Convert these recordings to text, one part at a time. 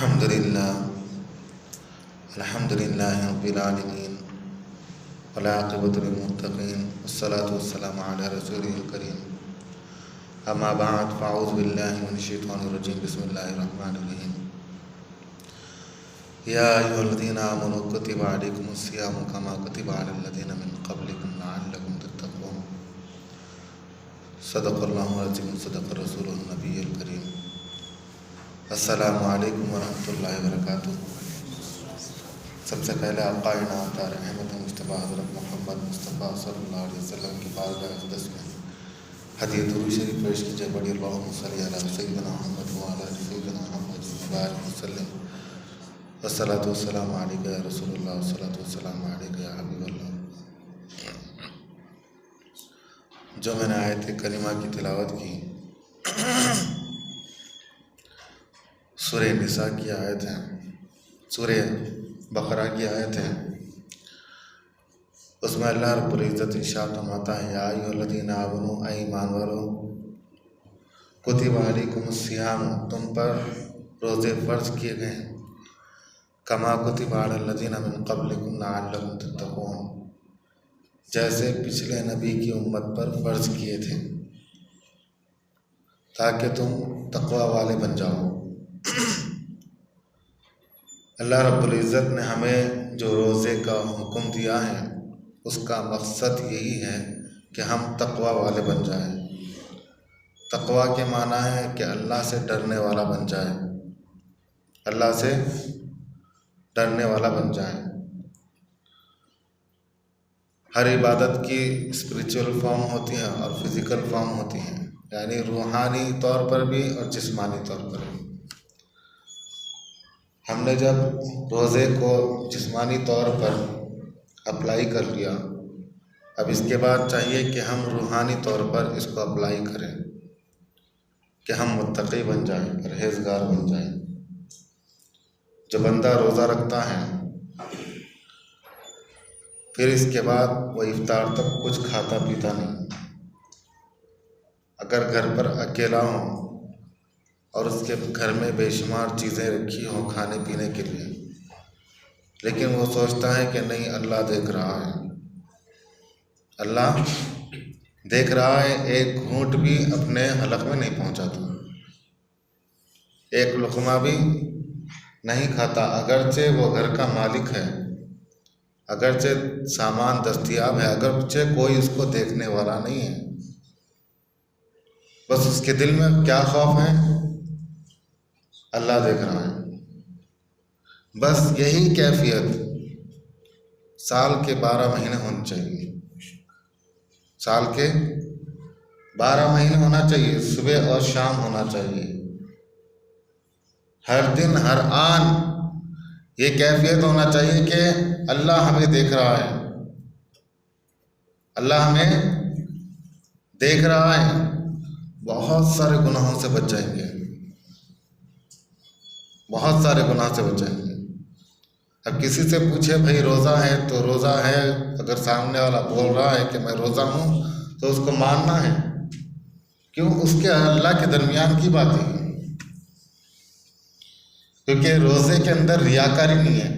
الحمد لله رب العالمين والعاقبة للمتقين والصلاة والسلام على رسوله الكريم أما بعد فأعوذ بالله من الشيطان الرجيم بسم الله الرحمن الرحيم يا أيها الذين آمنوا كتب عليكم الصيام كما كتب على الذين من قبلكم لعلكم تتقون صدق الله العظيم صدق رسوله النبي الكريم السلام علیکم ورحمۃ اللہ وبرکاتہ۔ سب سے پہلے آقا انعام رحمت مصطفیٰ حضرت محمد مصطفیٰ صلی اللہ علیہ وسلم کی بارگاہ اقدس میں ہدیہ درود شریف پیش کیجیے۔ بڑی اللہم صلی علی سیدنا محمد وعلی آل سیدنا محمد وبارک وسلم۔ والصلاۃ والسلام علیک یا رسول اللہ، والصلاۃ والسلام علیک یا حبیب اللہ۔ جو میں نے آیت کریمہ کی تلاوت کی سورہ نساء کی آیت ہے، سورہ بقرہ کی آیت ہے۔ اس میں اللہ رب العزت ارشاد فرماتا ہے یا ایھا الذین آمنوا، اے ایمان والو، کتب علیکم الصیام، تم پر روزے فرض کیے گئے ہیں، کما کتب علی الذین من قبلکم لعلکم تتقون، جیسے پچھلے نبی کی امت پر فرض کیے تھے تاکہ تم تقوی والے بن جاؤ۔ اللہ رب العزت نے ہمیں جو روزے کا حکم دیا ہے اس کا مقصد یہی ہے کہ ہم تقوی والے بن جائیں۔ تقوی کے معنی ہے کہ اللہ سے ڈرنے والا بن جائیں، اللہ سے ڈرنے والا بن جائیں۔ ہر عبادت کی اسپریچول فارم ہوتی ہے اور فزیکل فارم ہوتی ہے، یعنی روحانی طور پر بھی اور جسمانی طور پر بھی۔ ہم نے جب روزے کو جسمانی طور پر اپلائی کر لیا، اب اس کے بعد چاہیے کہ ہم روحانی طور پر اس کو اپلائی کریں کہ ہم متقی بن جائیں، پرہیزگار بن جائیں۔ جو بندہ روزہ رکھتا ہے پھر اس کے بعد وہ افطار تک کچھ کھاتا پیتا نہیں، اگر گھر پر اکیلا ہوں اور اس کے گھر میں بے شمار چیزیں رکھی ہوں کھانے پینے کے لیے، لیکن وہ سوچتا ہے کہ نہیں اللہ دیکھ رہا ہے، اللہ دیکھ رہا ہے، ایک گھونٹ بھی اپنے حلق میں نہیں پہنچاتا، ایک لقمہ بھی نہیں کھاتا، اگرچہ وہ گھر کا مالک ہے، اگرچہ سامان دستیاب ہے، اگرچہ کوئی اس کو دیکھنے والا نہیں ہے، بس اس کے دل میں کیا خوف ہے؟ اللہ دیکھ رہا ہے۔ بس یہی کیفیت سال کے 12 مہینے ہونی چاہیے، سال کے 12 مہینے ہونا چاہیے، صبح اور شام ہونا چاہیے، ہر دن ہر آن یہ کیفیت ہونا چاہیے کہ اللہ ہمیں دیکھ رہا ہے، اللہ ہمیں دیکھ رہا ہے۔ بہت سارے گناہوں سے بچ جائیں گے، بہت سارے گناہ سے بچ جائیں گے۔ اب کسی سے پوچھے بھائی روزہ ہے تو روزہ ہے، اگر سامنے والا بول رہا ہے کہ میں روزہ ہوں تو اس کو ماننا ہے، کیوں؟ اس کے اللہ کے درمیان کی بات ہے، کیونکہ روزے کے اندر ریاکاری نہیں ہے۔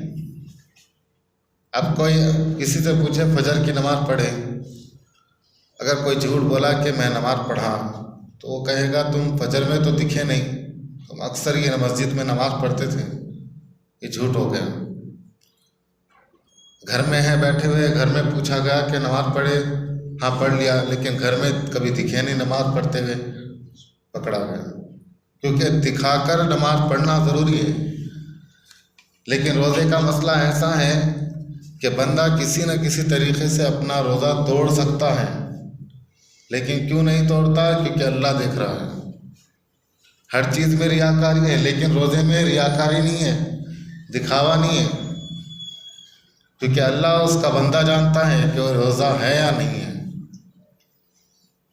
اب کوئی کسی سے پوچھے فجر کی نماز پڑھے، اگر کوئی جھوٹ بولا کہ میں نماز پڑھا تو وہ کہے گا تم فجر میں تو دکھے نہیں، تم اکثر یہ مسجد میں نماز پڑھتے تھے، یہ جھوٹ ہو گیا۔ گھر میں ہیں بیٹھے ہوئے، گھر میں پوچھا گیا کہ نماز پڑھے، ہاں پڑھ لیا، لیکن گھر میں کبھی دکھے نہیں نماز پڑھتے ہوئے، پکڑا گیا۔ کیونکہ دکھا کر نماز پڑھنا ضروری ہے، لیکن روزے کا مسئلہ ایسا ہے کہ بندہ کسی نہ کسی طریقے سے اپنا روزہ توڑ سکتا ہے، لیکن کیوں نہیں توڑتا؟ کیونکہ اللہ دیکھ رہا ہے۔ ہر چیز میں ریاکاری ہے، لیکن روزے میں ریاکاری نہیں ہے، دکھاوا نہیں ہے، کیونکہ اللہ اس کا بندہ جانتا ہے کہ وہ روزہ ہے یا نہیں ہے۔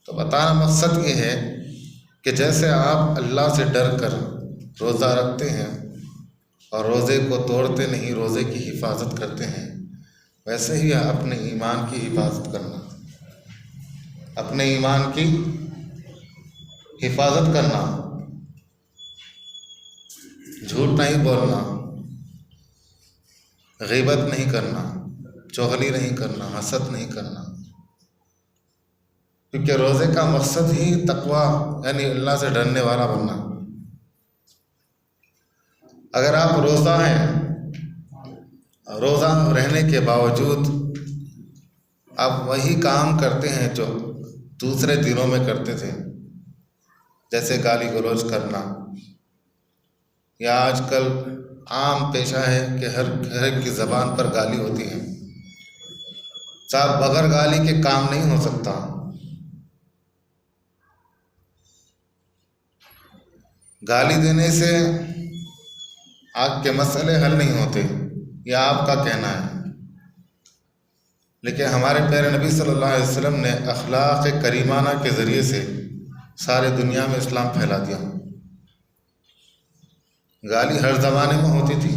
تو بتانا مقصد یہ ہے کہ جیسے آپ اللہ سے ڈر کر روزہ رکھتے ہیں اور روزے کو توڑتے نہیں، روزے کی حفاظت کرتے ہیں، ویسے ہی اپنے ایمان کی حفاظت کرنا، اپنے ایمان کی حفاظت کرنا۔ جھوٹ نہیں بولنا، غیبت نہیں کرنا، چغلی نہیں کرنا، حسد نہیں کرنا، کیونکہ روزے کا مقصد ہی تقویٰ یعنی اللہ سے ڈرنے والا بننا۔ اگر آپ روزہ ہیں، روزہ رہنے کے باوجود آپ وہی کام کرتے ہیں جو دوسرے دنوں میں کرتے تھے، جیسے گالی گلوچ کرنا، یا آج کل عام پیشہ ہے کہ ہر ایک کی زبان پر گالی ہوتی ہے، صاحب بغیر گالی کے کام نہیں ہو سکتا۔ گالی دینے سے آپ کے مسئلے حل نہیں ہوتے، یہ آپ کا کہنا ہے، لیکن ہمارے پیارے نبی صلی اللہ علیہ وسلم نے اخلاق کریمانہ کے ذریعے سے سارے دنیا میں اسلام پھیلا دیا۔ گالی ہر زمانے میں ہوتی تھی،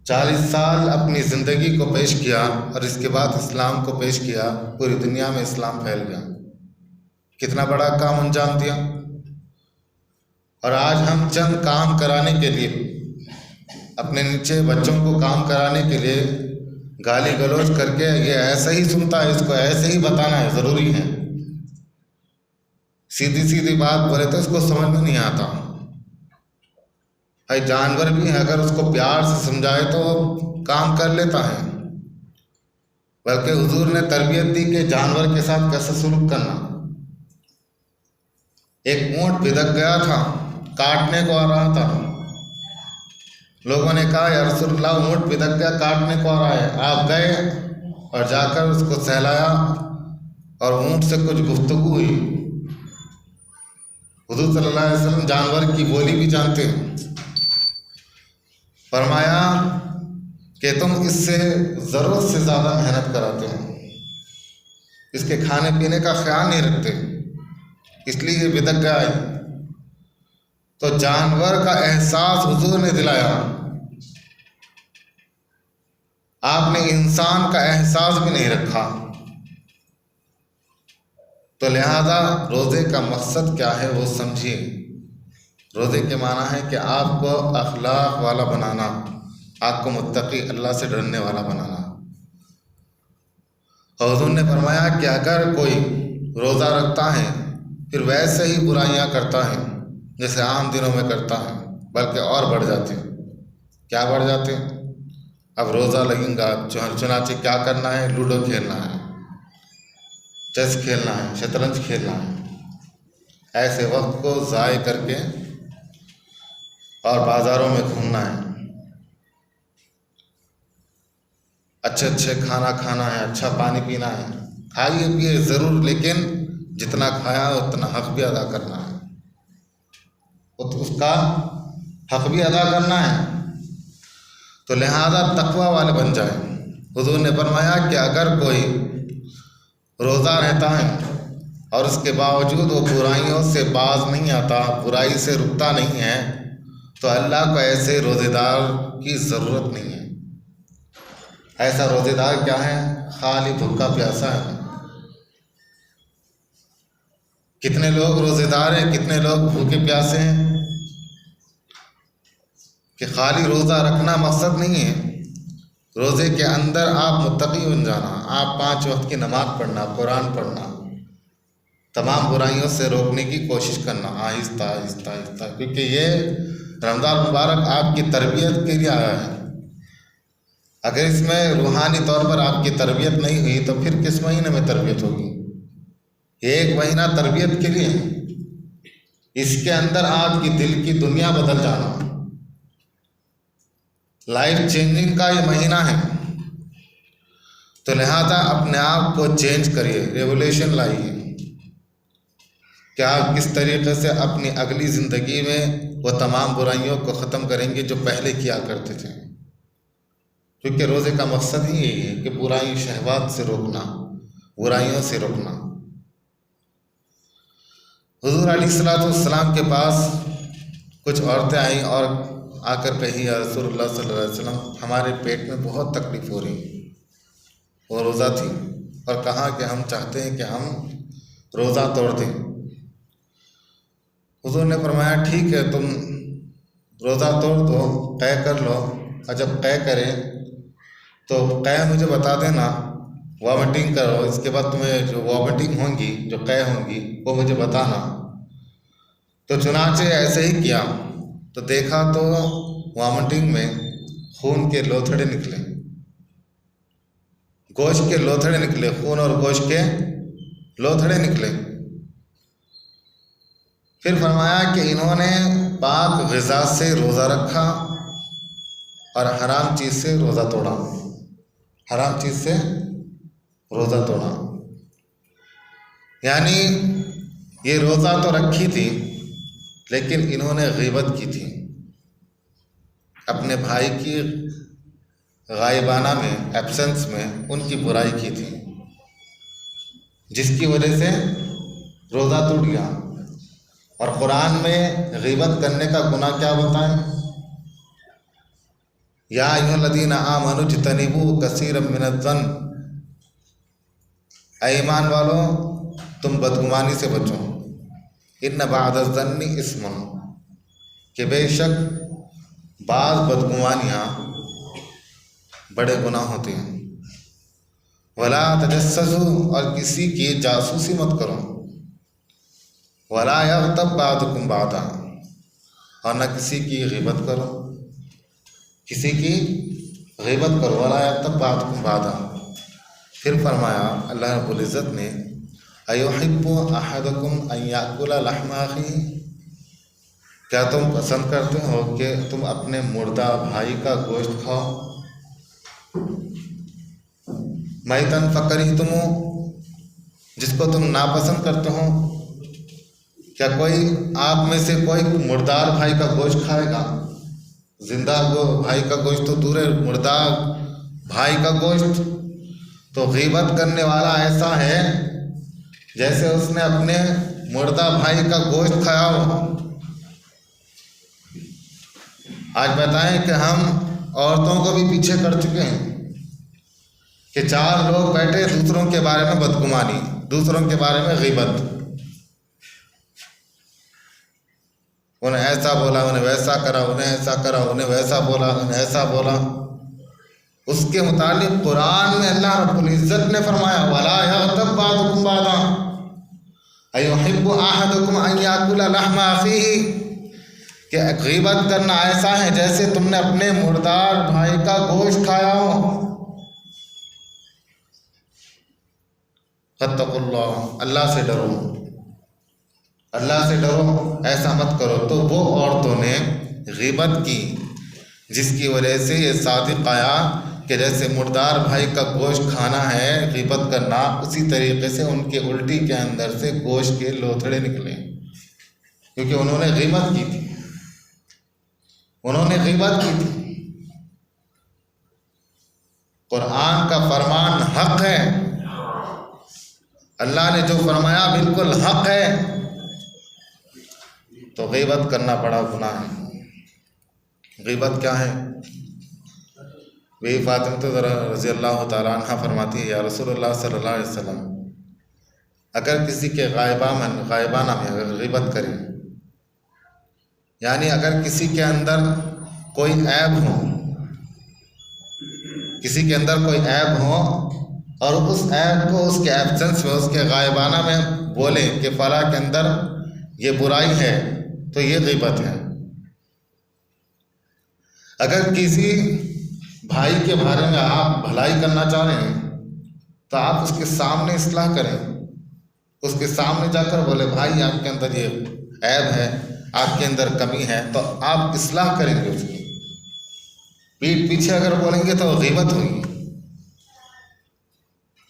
40 سال اپنی زندگی کو پیش کیا اور اس کے بعد اسلام کو پیش کیا، پوری دنیا میں اسلام پھیل گیا، کتنا بڑا کام انجام دیا۔ اور آج ہم چند کام کرانے کے لیے، اپنے نیچے بچوں کو کام کرانے کے لیے گالی گلوچ کر کے یہ ایسا ہی سنتا ہے، اس کو ایسے ہی بتانا ہے، ضروری ہے، سیدھی سیدھی بات بولے تو اس کو سمجھ میں نہیں آتا۔ بھائی جانور بھی ہے، اگر اس کو پیار سے سمجھائے تو وہ کام کر لیتا ہے، بلکہ حضور نے تربیت دی کہ جانور کے ساتھ کیسے سلوک کرنا۔ ایک اونٹ بھدک گیا تھا، کاٹنے کو آ رہا تھا، لوگوں نے کہا یا رسول اللہ اونٹ بھدک گیا، کاٹنے کو آ رہا ہے۔ آپ گئے اور جا کر اس کو سہلایا اور اونٹ سے کچھ گفتگو ہوئی۔ حضور صلی اللہ علیہ وسلم جانور کی بولی بھی جانتے ہیں، فرمایا کہ تم اس سے ضرورت سے زیادہ محنت کراتے ہو، اس کے کھانے پینے کا خیال نہیں رکھتے، اس لیے یہ بھدک گیا ہے۔ تو جانور کا احساس حضور نے دلایا، آپ نے انسان کا احساس بھی نہیں رکھا۔ تو لہذا روزے کا مقصد کیا ہے وہ سمجھیے۔ روزے کے معنی ہے کہ آپ کو اخلاق والا بنانا، آپ کو متقی اللہ سے ڈرنے والا بنانا۔ اور حضور نے فرمایا کہ اگر کوئی روزہ رکھتا ہے پھر ویسے ہی برائیاں کرتا ہے جیسے عام دنوں میں کرتا ہے، بلکہ اور بڑھ جاتے ہیں۔ کیا بڑھ جاتے ہیں؟ اب روزہ لگیں گا، چنانچہ کیا کرنا ہے؟ لوڈو کھیلنا ہے، چیس کھیلنا ہے، شطرنج کھیلنا ہے، ایسے وقت کو ضائع کر کے اور بازاروں میں گھومنا ہے، اچھے اچھے کھانا کھانا ہے، اچھا پانی پینا ہے، کھائیے پیے ضرور، لیکن جتنا کھایا اتنا حق بھی ادا کرنا ہے، اس کا حق بھی ادا کرنا ہے۔ تو لہذا تقوی والے بن جائیں۔ حضور نے فرمایا کہ اگر کوئی روزہ رہتا ہے اور اس کے باوجود وہ برائیوں سے باز نہیں آتا، برائی سے رکتا نہیں ہے، تو اللہ کو ایسے روزے دار کی ضرورت نہیں ہے۔ ایسا روزے دار کیا ہے؟ خالی بھوکا پیاسا ہے۔ کتنے لوگ روزے دار ہیں، کتنے لوگ بھوکے پیاسے ہیں، کہ خالی روزہ رکھنا مقصد نہیں ہے۔ روزے کے اندر آپ متقی بن جانا، آپ 5 وقت کی نماز پڑھنا، قرآن پڑھنا، تمام برائیوں سے روکنے کی کوشش کرنا، آہستہ آہستہ آہستہ، کیونکہ یہ رمضان مبارک آپ کی تربیت کے لیے آیا ہے۔ اگر اس میں روحانی طور پر آپ کی تربیت نہیں ہوئی تو پھر کس مہینے میں تربیت ہوگی؟ 1 مہینہ تربیت کے لیے، اس کے اندر آپ کی دل کی دنیا بدل جانا، لائف چینجنگ کا یہ مہینہ ہے۔ تو لہذا اپنے آپ کو چینج کریے، ریولیوشن لائیے کہ آپ کس طریقے سے اپنی اگلی زندگی میں وہ تمام برائیوں کو ختم کریں گے جو پہلے کیا کرتے تھے، کیونکہ روزے کا مقصد ہی یہی ہے کہ برائی شہوات سے روکنا، برائیوں سے روکنا۔ حضور علیہ الصلوۃ والسلام کے پاس کچھ عورتیں آئیں اور آ کر کہی یا رسول اللہ صلی اللہ علیہ وسلم ہمارے پیٹ میں بہت تکلیف ہو رہی، وہ روزہ تھی، اور کہا کہ ہم چاہتے ہیں کہ ہم روزہ توڑ دیں۔ حضور نے فرمایا ٹھیک ہے تم روزہ توڑ دو، قے کر لو، اور جب قے کرے تو قے مجھے بتا دینا، وامٹنگ کرو، اس کے بعد تمہیں جو وامٹنگ ہوں گی، جو قے ہوں گی، وہ مجھے بتانا۔ تو چنانچہ ایسے ہی کیا، تو دیکھا تو وامٹنگ میں خون کے لوتھڑے نکلے، گوشت کے لوتھڑے نکلے، خون اور گوشت کے لوتھڑے نکلے۔ پھر فرمایا کہ انہوں نے پاک غذا سے روزہ رکھا اور حرام چیز سے روزہ توڑا، حرام چیز سے روزہ توڑا۔ یعنی یہ روزہ تو رکھی تھی لیکن انہوں نے غیبت کی تھی، اپنے بھائی کی غائبانہ میں، ایبسنس میں ان کی برائی کی تھی، جس کی وجہ سے روزہ ٹوٹ گیا۔ اور قرآن میں غیبت کرنے کا گناہ کیا بتائیں؟ یا ایھا الذین آمنوا اجتنبوا کثیرا من الظن، اے ایمان والو تم بدگمانی سے بچو، ان بعض الظن اثم، کہ بے شک بعض بدگمانیاں بڑے گناہ ہوتے ہیں۔ ولا تجسسوا، اور کسی کی جاسوسی مت کرو۔ ولا یغتب بعضکم بعضا، اور نہ کسی کی غیبت کرو، کسی کی غیبت کرو۔ ولا یغتب بعضکم بعضا۔ پھر فرمایا اللہ رب العزت نے ایحب احدکم ان یاکل لحم اخیہ، کیا تم پسند کرتے ہو کہ تم اپنے مردہ بھائی کا گوشت کھاؤ؟ میتن فکرہتموہ، جس کو تم ناپسند کرتے ہو۔ کیا کوئی آپ میں سے کوئی مردار بھائی کا گوشت کھائے گا؟ زندہ بھائی کا گوشت تو دور ہے، مردار بھائی کا گوشت۔ تو غیبت کرنے والا ایسا ہے جیسے اس نے اپنے مردہ بھائی کا گوشت کھایا ہو۔ آج بتائیں کہ ہم عورتوں کو بھی پیچھے کر چکے ہیں کہ چار لوگ بیٹھے، دوسروں کے بارے میں بدگمانی، دوسروں کے بارے میں غیبت، انہیں ایسا بولا، انہیں ویسا کرا، انہیں ایسا کرا، انہیں ویسا بولا، انہیں ایسا بولا۔ اس کے متعلق قرآن میں اللہ رب العزت نے فرمایا وَلَا يَغْتَبْ بَعْضُكُمْ بَعْضًا أَيُحِبُّ أَحَدُكُمْ أَن يَأْكُلَ لَحْمَ أَخِيهِ، کہ غیبت کرنا ایسا ہے جیسے تم نے اپنے مردار بھائی کا گوشت کھایا ہو۔ فَاتَّقُوا اللَّهَ، اللہ سے ڈرو، اللہ سے ڈرو، ایسا مت کرو۔ تو وہ عورتوں نے غیبت کی جس کی وجہ سے یہ صادق آیا کہ جیسے مردار بھائی کا گوشت کھانا ہے غیبت کرنا، اسی طریقے سے ان کے الٹی کے اندر سے گوشت کے لوتھڑے نکلے، کیونکہ انہوں نے غیبت کی تھی، انہوں نے غیبت کی تھی۔ قرآن کا فرمان حق ہے، اللہ نے جو فرمایا بالکل حق ہے، تو غیبت کرنا بڑا گناہ ہے۔ غیبت کیا ہے؟ بی فاطمہ رضی اللہ تعالیٰ عنہ فرماتی ہے یا رسول اللہ صلی اللہ علیہ وسلم، اگر کسی کے غائبانہ میں اگر غیبت کرے، یعنی اگر کسی کے اندر کوئی عیب ہو، کسی کے اندر کوئی عیب ہو اور اس عیب کو اس کے ایبسنس میں، اس کے غائبانہ میں بولے کہ فلاں کے اندر یہ برائی ہے، تو یہ غیبت ہے۔ اگر کسی بھائی کے بارے میں آپ بھلائی کرنا چاہ رہے ہیں تو آپ اس کے سامنے اصلاح کریں، اس کے سامنے جا کر بولے بھائی آپ کے اندر یہ عیب ہے، آپ کے اندر کمی ہے، تو آپ اصلاح کریں گے اس کی۔ پیٹھ پیچھے اگر بولیں گے تو غیبت ہوگی۔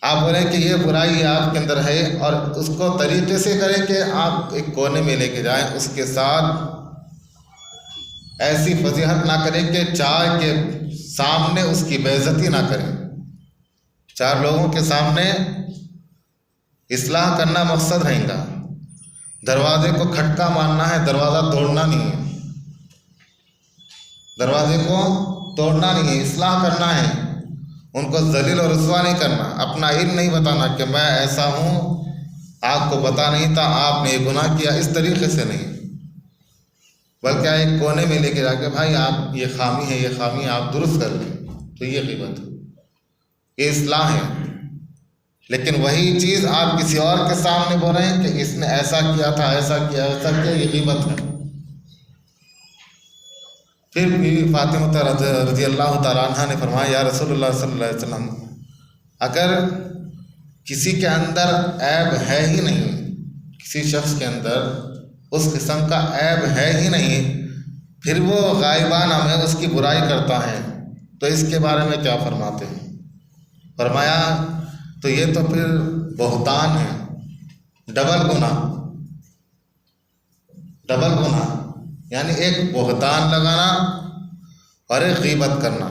آپ بولیں کہ یہ برائی آپ کے اندر ہے، اور اس کو طریقے سے کریں کہ آپ ایک کونے میں لے کے جائیں، اس کے ساتھ ایسی فضیحت نہ کریں کہ چار کے سامنے اس کی بے عزتی نہ کریں۔ چار لوگوں کے سامنے اصلاح کرنا مقصد رہیں گا، دروازے کو کھٹکا مارنا ہے، دروازہ توڑنا نہیں ہے، دروازے کو توڑنا نہیں ہے، اصلاح کرنا ہے، ان کو ذلیل اور رسوا نہیں کرنا، اپنا علم نہیں بتانا کہ میں ایسا ہوں، آپ کو پتہ نہیں تھا، آپ نے یہ گناہ کیا، اس طریقے سے نہیں۔ بلکہ ایک کونے میں لے کے جا کے بھائی آپ یہ خامی ہے، یہ خامی ہے، آپ درست کر لیں، تو یہ غیبت ہے، یہ اصلاح ہے۔ لیکن وہی چیز آپ کسی اور کے سامنے بول رہے ہیں کہ اس نے ایسا کیا تھا، ایسا کیا، ایسا کیا، یہ غیبت ہے۔ پھر بی بی فاطمہ رضی اللہ تعالیٰ عنہ نے فرمایا یا رسول اللہ صلی اللہ علیہ وسلم، اگر کسی کے اندر عیب ہے ہی نہیں، کسی شخص کے اندر اس قسم کا عیب ہے ہی نہیں، پھر وہ غائبانہ میں اس کی برائی کرتا ہے، تو اس کے بارے میں کیا فرماتے ہیں؟ فرمایا تو یہ تو پھر بہتان ہے، ڈبل گناہ، یعنی ایک بہتان لگانا اور ایک غیبت کرنا،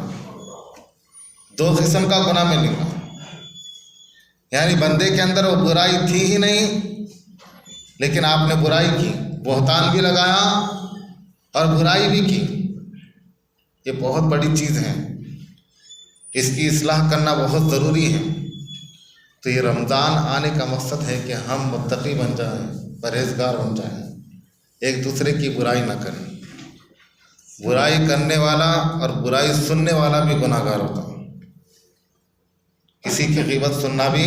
دو قسم کا گناہ ملے گا۔ یعنی بندے کے اندر وہ برائی تھی ہی نہیں، لیکن آپ نے برائی کی، بہتان بھی لگایا اور برائی بھی کی۔ یہ بہت بڑی چیز ہے، اس کی اصلاح کرنا بہت ضروری ہے۔ تو یہ رمضان آنے کا مقصد ہے کہ ہم متقی بن جائیں، پرہیزگار بن جائیں، ایک دوسرے کی برائی نہ کریں۔ برائی کرنے والا اور برائی سننے والا بھی گناہ گار ہوتا ہے۔ کسی کی غیبت سننا بھی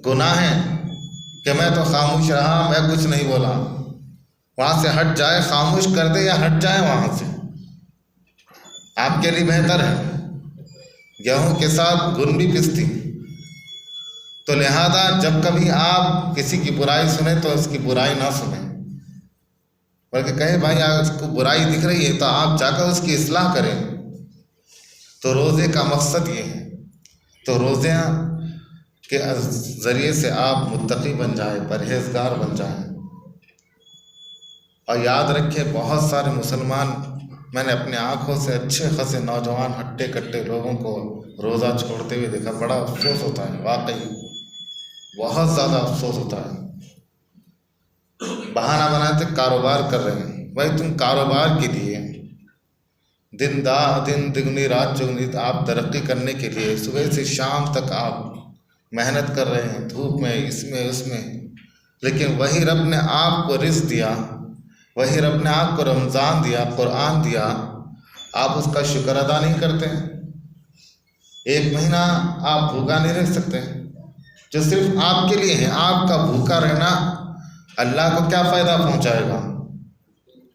گناہ ہے کہ میں تو خاموش رہا، میں کچھ نہیں بولا، وہاں سے ہٹ جائے، خاموش کر دے یا ہٹ جائے وہاں سے، آپ کے لیے بہتر ہے۔ گیہوں کے ساتھ گن بھی پستی، تو لہذا جب کبھی آپ کسی کی برائی سنیں تو اس کی برائی نہ سنیں، بلکہ کہیں بھائی اس کو برائی دکھ رہی ہے تو آپ جا کر اس کی اصلاح کریں۔ تو روزے کا مقصد یہ ہے، تو روزے کے ذریعے سے آپ متقی بن جائیں، پرہیزگار بن جائیں۔ اور یاد رکھیں بہت سارے مسلمان، میں نے اپنے آنکھوں سے اچھے خاصے نوجوان ہٹے کٹے لوگوں کو روزہ چھوڑتے ہوئے دیکھا، بڑا افسوس ہوتا ہے، واقعی بہت زیادہ افسوس ہوتا ہے۔ بہانہ بناتے کاروبار کر رہے ہیں، بھائی تم کاروبار کے لیے دن دگنی رات چگنی آپ ترقی کرنے کے لیے صبح سے شام تک آپ محنت کر رہے ہیں، دھوپ میں، اس میں اس میں، لیکن وہی رب نے آپ کو رزق دیا، وہی رب نے آپ کو رمضان دیا، قرآن دیا، آپ اس کا شکر ادا نہیں کرتے ہیں۔ ایک مہینہ آپ بھوکا نہیں رہ سکتے، جو صرف آپ کے لیے ہے۔ آپ کا بھوکا رہنا اللہ کو کیا فائدہ پہنچائے گا؟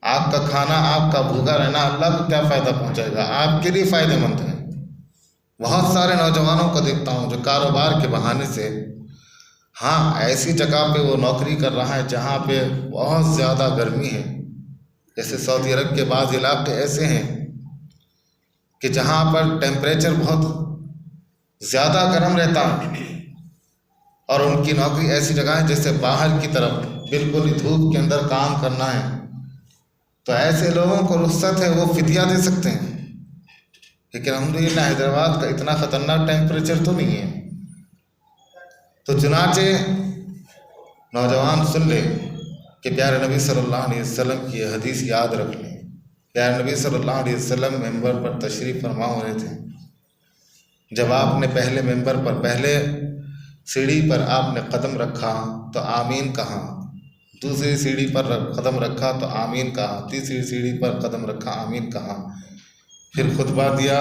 آپ کا کھانا، آپ کا بھوکا رہنا اللہ کو کیا فائدہ پہنچائے گا؟ آپ کے لیے فائدہ مند ہے۔ بہت سارے نوجوانوں کو دیکھتا ہوں جو کاروبار کے بہانے سے، ہاں ایسی جگہ پہ وہ نوکری کر رہا ہے جہاں پہ بہت زیادہ گرمی ہے، جیسے سعودی عرب کے بعض علاقے ایسے ہیں کہ جہاں پر ٹیمپریچر بہت زیادہ گرم رہتا ہے، اور ان کی نوکری ایسی جگہ ہے جیسے باہر کی طرف بالکل ہی دھوپ کے اندر کام کرنا ہے۔ تو ایسے لوگوں کو رخصت ہے، وہ فدیہ دے سکتے ہیں، لیکن الحمدللہ حیدرآباد کا اتنا خطرناک ٹیمپریچر تو نہیں ہے۔ تو چنانچہ نوجوان سن لے کہ پیارے نبی صلی اللہ علیہ وسلم کی یہ حدیث یاد رکھ لیں۔ پیارے نبی صلی اللہ علیہ وسلم ممبر پر تشریف فرما ہو رہے تھے، جب آپ نے پہلے ممبر پر، پہلے سیڑھی پر آپ نے قدم رکھا تو آمین کہا، دوسری سیڑھی پر قدم رکھا تو آمین کہا، تیسری سیڑھی پر قدم رکھا، آمین کہا، پھر خطبہ دیا